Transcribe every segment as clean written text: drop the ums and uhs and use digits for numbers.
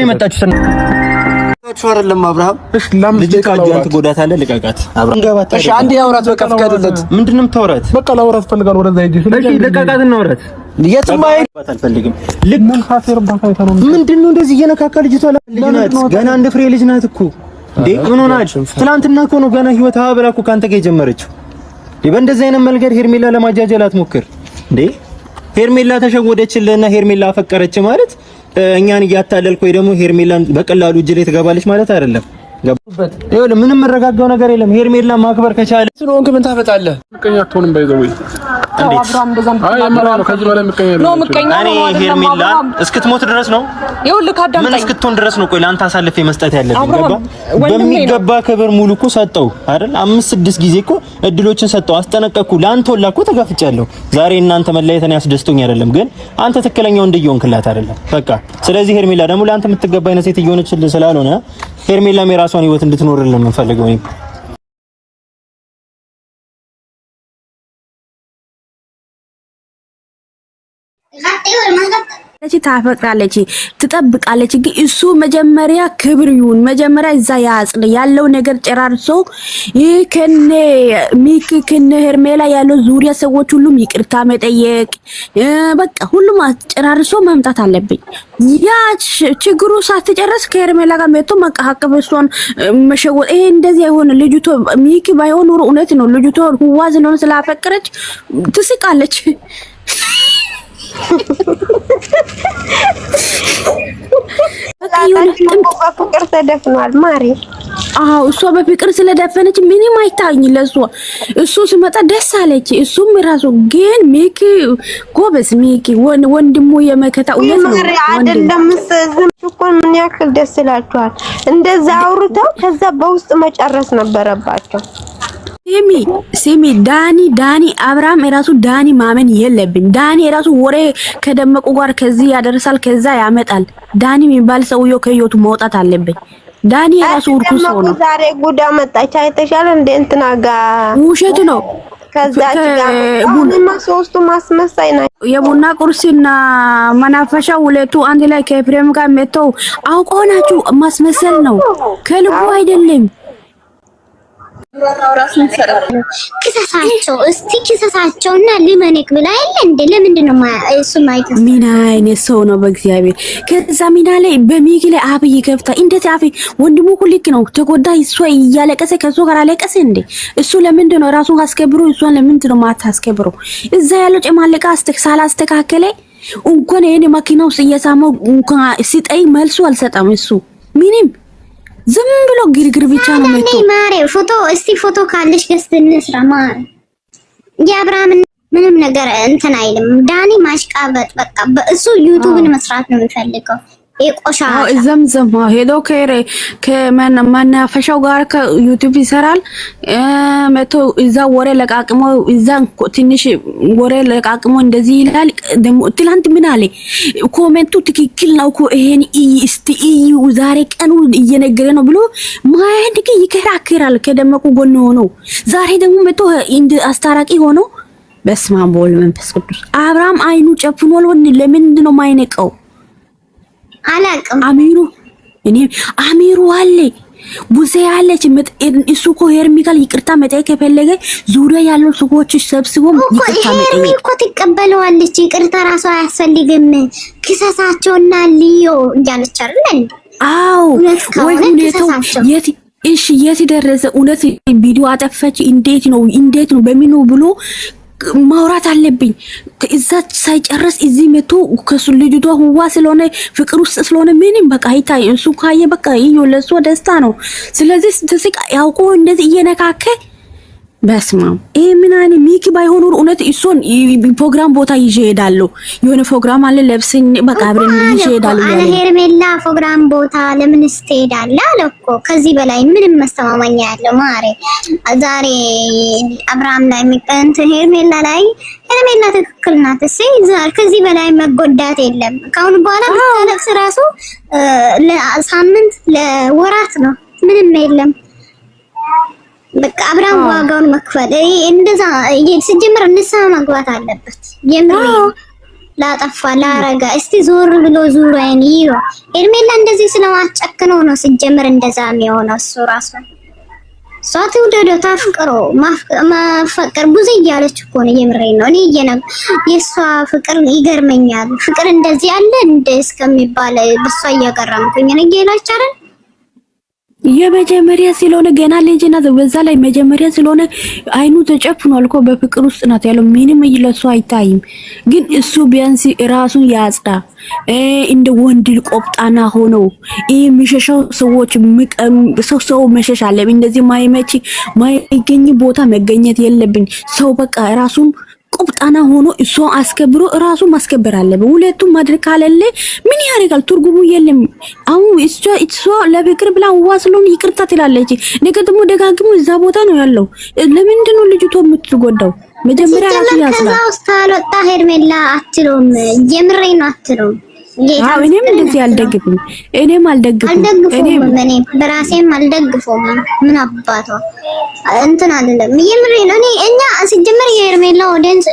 የመጣችሁት አይደለም አብርሃም። እሺ ልጅ ካጃንት ጎዳት አለ ልቀቃት። አብርሃም ገባታ። እሺ አንዴ አውራት በቃ ፍቀዱለት። ምንድነው የምታወራት? በቃ ላውራት ፈልጋለሁ። ወደዛ ሂጂ። እሺ ልቀቃት እና አውራት። የትም አይባት አልፈልግም። ምን ሀፈር ባካይታ ነው? ምንድነው እንደዚህ እየነካካ ልጅቷ ገና እንደ ፍሬ ልጅ ናት እኮ እንዴ። ምን ሆናች? ትናንትና እኮ ነው ገና ህይወት አብራ እኮ ካንተ ጋር የጀመረችው። በእንደዚህ አይነት መልገድ ሄርሜላ ለማጃጀል አትሞክር እንዴ። ሄርሜላ ተሸወደችልህና ሄርሜላ አፈቀረች ማለት እኛን እያታለልኩ ወይ ደግሞ ሄርሜላን በቀላሉ እጅ ላይ ትገባለች ማለት አይደለም። ገባበት? ይኸውልህ ምንም መረጋጋው ነገር የለም። ሄርሜላ ማክበር ከቻለ ስለሆንክ ምን ታፈጣለህ? ምቀኛ አትሆንም። ባይዘው አብራም እንደዛም ነው። ከዚህ በላይ ምቀኛ ነው። ምቀኛ ነው። ሄርሜላ እስክትሞት ድረስ ነው። ይኸውልህ ካዳምጠኝ ምን እስክትሆን ድረስ ነው። ቆይ ላንተ አሳልፌ መስጠት ያለብኝ ገባ? በሚገባ ክብር ሙሉ እኮ ሰጠው አይደል? 5-6 ጊዜ እኮ እድሎችን ሰጠው፣ አስጠነቀቅኩ። ላንተ ወላ እኮ ተጋፍጫለሁ። ዛሬ እናንተ መለያየትን ያስደስቶኝ አይደለም፣ ግን አንተ ትክክለኛው እንደየሆንክላት አይደለም በቃ። ስለዚህ ሄርሜላ ደግሞ ላንተ የምትገባ አይነት ሴት እየሆነችልህ ስላልሆነ ሄርሜላም የራሷን ህይወት እንድትኖርልን ነው የምፈልገው። ታፈቅራለች፣ ትጠብቃለች። ግን እሱ መጀመሪያ ክብር ይሁን መጀመሪያ እዛ ያጽል ያለው ነገር ጨራርሶ ከነ ሚክ ከነ ሄርሜላ ያለው ዙሪያ ሰዎች ሁሉም ይቅርታ መጠየቅ በቃ ሁሉም ጨራርሶ መምጣት አለብኝ። ያ ችግሩ ሳትጨርስ ከሄርሜላ ጋር መጥቶ መቃቀብ እሷን መሸወጥ ይሄ እንደዚህ አይሆን። ልጅቷ ሚክ ባይሆን ኑሮ እውነት ነው ልጅቷ ህዋዝ ነው ስላፈቀረች ትስቃለች። በፍቅር ተደፍኗል ማሪ። አዎ እሷ በፍቅር ስለደፈነች ምንም አይታኝ ለሷ። እሱ ሲመጣ ደስ አለች። እሱም ራሱ ግን ሚኪ ጎበዝ ሚኪ ወንድሙ የመከታ እውነት ነው አይደለም። ዝም እኮ ምን ያክል ደስ ይላችኋል? እንደዛ አውርተው ከዛ በውስጥ መጨረስ ነበረባቸው። ሲሚ ዳኒ አብርሃም የራሱ ዳኒ ማመን የለብን። ዳኒ የራሱ ወሬ ከደመቁ ጋር ከዚህ ያደርሳል ከዛ ያመጣል። ዳኒ የሚባል ሰውዬው ከህይወቱ መውጣት አለብን። ዳኒ የራሱ ውርኩስ ሆኖ ዛሬ ጉዳ መጣች አይተሻል እንደ እንትና ጋር ውሸት ነው። ከዛች ጋር ቡና ሶስቱ ማስመሳይ ናቸው። የቡና ቁርስና መናፈሻ ሁለቱ አንድ ላይ ከፕሬም ጋር መተው አውቀው ናችሁ። ማስመሰል ነው ከልቡ አይደለም። ክሰሳቸው እስቲ ክሰሳቸውና ሊመነክ ብላ አይደል እንዴ? ለምንድን ነው እሱ ማይክ ሚና አይነት ሰው ነው በእግዚአብሔር። ከዛ ሚና ላይ በሚኪ ላይ አብይ ገብታ እንዴት አብይ ወንድሙ ሁልክ ነው ተጎዳ። እሷ እያለቀሰ ከሱ ጋር አለቀሰ እንዴ? እሱ ለምንድን ነው ራሱን አስከብሮ እሷን ለምንድን ነው ማታስከብሮ? እዛ ያለው ጨማለቃ ሳላስተካከለ እንኳን የኔ መኪና ውስጥ እየሳመው እንኳን ሲጠይ መልሱ አልሰጠም እሱ ምንም ዝም ብሎ ግርግር ብቻ ነው መጥቶ ማሬ ፎቶ እስቲ ፎቶ ካለሽ ገስት እንስራ ማሬ። የአብርሃም ምንም ነገር እንትን አይልም። ዳኒ ማሽቃበጥ በቃ በእሱ ዩቲዩብን መስራት ነው የሚፈልገው። የቆሻ ዘምዘም ሄዶ ከመናፈሻው ጋር ከዩቲዩብ ይሰራል። መቶ እዛ ወሬ ለቃቅሞ እዛ ትንሽ ወሬ ለቃቅሞ እንደዚህ ይላል። ደሞ ትላንት ምን አለ ኮሜንቱ ትክክል ነው እኮ ይሄን እስቲ ዛሬ ቀኑ እየነገረ ነው ብሎ ማንድክ ይከራከራል ከደመቁ ጎን ሆኖ። ዛሬ ደግሞ መቶ እንደ አስታራቂ ሆኖ በስመ አብ ወወልድ ወመንፈስ ቅዱስ። አብርሃም አይኑ ጨፍኗል። ለምንድን ነው ማይነቀው? አላቅም አሚሩ አለ ቡዜ አለች። እሱ እኮ ሄርሚካል ይቅርታ መጠየቅ ከፈለገ ዙሪያ ያለው ሰዎች ሰብስቦ ይቅርታ መጠየቅ እኮ ትቀበለዋለች። ይቅርታ ራሱ አያስፈልግም። ክሰሳቸውና ሊዮ እያለች አይደል? አዎ ወይ ሁኔታው የት ደረሰ? እውነት ቪዲዮ አጠፈች እንዴት ነው በሚኑ ብሎ ማውራት አለብኝ። እዛ ሳይጨርስ እዚህ መቶ ከሱ ልጅቷ ህዋ ስለሆነ ፍቅር ውስጥ ስለሆነ ምንም በቃ አይታይ። እሱ ካየ በቃ ይሄ ለሱ ደስታ ነው። ስለዚህ ተስቃ ያውቆ እንደዚህ እየነካከ በስማም ይሄ ምን አይነት ሚኪ ባይሆኑ እውነት እሱን ፕሮግራም ቦታ ይዤ ሄዳለሁ። የሆነ ፕሮግራም አለ ለብሰኝ በቃ አብረን ይዤ ሄዳለሁ። አለ ሄርሜላ ፕሮግራም ቦታ ለምን ስትሄዳለህ አለ እኮ። ከዚህ በላይ ምንም መስተማማኛ ያለው ማሬ ዛሬ አብርሃም ላይ የሚቀንት ሄርሜላ ላይ ሄርሜላ ትክክል ናት። እሺ ከዚህ በላይ መጎዳት የለም። ካሁን በኋላ ብታለቅስ ራሱ ለሳምንት ለወራት ነው ምንም የለም። በቃ አብርሃም ዋጋውን መክፈል እንደዛ ሲጀምር ንስሐ መግባት አለበት። የምር ላጠፋ ላረጋ እስቲ ዞር ብሎ ዙሪያን ይዩ። ሄርሜላ እንደዚህ ስለማጨክነው ነው ሲጀምር እንደዛ የሚሆነው እሱ ራሱ እሷ ትውደዶ ታፍቅሮ ማፈቀር ብዙ እያለች እኮ ነው። የምሬን ነው። እኔ የእሷ ፍቅር ይገርመኛል። ፍቅር እንደዚህ አለ እንደ እስከሚባል በሷ እያገረምኩኝ ነው። እየላች አይደል የመጀመሪያ ስለሆነ ገና ልጅ ናት። በዛ ላይ መጀመሪያ ስለሆነ አይኑ ተጨፍኗል እኮ በፍቅር ውስጥ ናት ያለው። ምንም ለሱ አይታይም። ግን እሱ ቢያንስ ራሱን ያጽዳ። እንደ ወንድ ቆፍጣና ሆኖ የሚሸሸው ሰዎች ሰው መሸሽ አለ። እንደዚህ ማይገኝ ቦታ መገኘት የለብኝ። ሰው በቃ ራሱን ቆፍጣና ሆኖ እሱ አስከብሮ ራሱ ማስከበር አለበት። ሁለቱም ማድረግ ካለለ ምን ያደርጋል? ትርጉሙ የለም። አሁን እሷ ለፍቅር ብላ ዋስሎን ይቅርታ ትላለች። ነገ ደግሞ ደጋግሞ እዛ ቦታ ነው ያለው። ለምንድን ነው ልጅቷ የምትጎዳው? መጀመሪያ ራሱ ያስላ አውስታሎጣ ሄርሜላ አትሎም የምሬ ነው አትሎም። እኔም እንደዚህ አልደግፍም። እኔም እኔም በራሴም አልደግፈውም። ምን አባቷ እንትን አይደለም የምሬ ነው። እኛ ሲጀመር የሄርሜላ ኦዲየንስ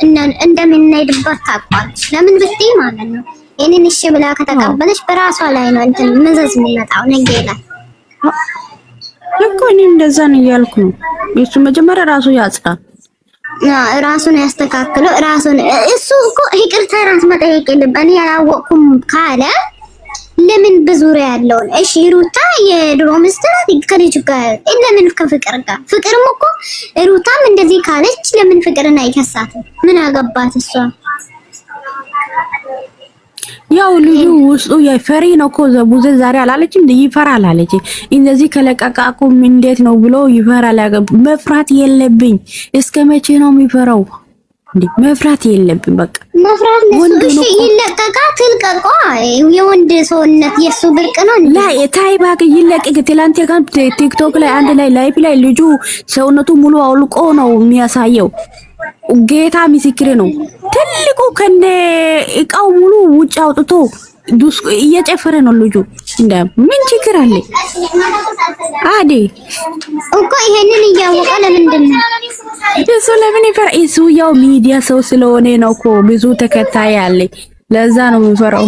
እንደምንሄድበት ታውቃለች። ለምን ብትይ ማለት ነው እኔን እሺ ብላ ከተቀበለች በራሷ ላይ ነው እንትን መዘዝ የሚመጣው ነገ ላይ እኮ እኔም እንደዛ ነው እያልኩ ነው። እሱ መጀመሪያ ራሱ ያጽዳ፣ ራሱን ያስተካክለው። ራሱን እሱ እኮ ይቅርታ ራስ መጠየቅ የለብም። እኔ ያላወቅኩም ካለ ለምን በዙሪያ ያለውን እሺ ሩታ የድሮ ሚስት ናት ከልጅ ጋር ለምን ከፍቅር ጋር ፍቅርም እኮ ሩታም እንደዚህ ካለች ለምን ፍቅርን አይከሳትም? ምን አገባት እሷ? ያው ልጁ ውስጡ የፈሪ ነው እኮ ዘቡዘ ዛሬ አላለችም ይፈራል አለች። እንደዚህ ከለቀቃኩም እንዴት ነው ብሎ ይፈራል። መፍራት የለብኝ። እስከ መቼ ነው የሚፈራው? መፍራት የለብኝ። በቃ መፍራት ነው። እሺ ይለቀቃ ትልቀቋ። የወንድ ሰውነት የሱ ብርቅ ነው ላይ ታይ ባክ ይለቀቅ። ትላንት ጋር ቲክቶክ ላይ አንድ ላይ ላይፍ ላይ ልጁ ሰውነቱ ሙሉ አውልቆ ነው የሚያሳየው። ጌታ ምስክሬ ነው። ትልቁ ከነ እቃው ሙሉ ውጭ አውጥቶ ዱስ እየጨፈረ ነው ልጁ። እንደ ምን ችግር አለ? አዲ እኮ ይሄንን እያወቀ ለምንድን ነው እሱ ለምን ይፈራ? እሱ ያው ሚዲያ ሰው ስለሆነ ነው እኮ ብዙ ተከታይ አለ። ለዛ ነው የሚፈራው።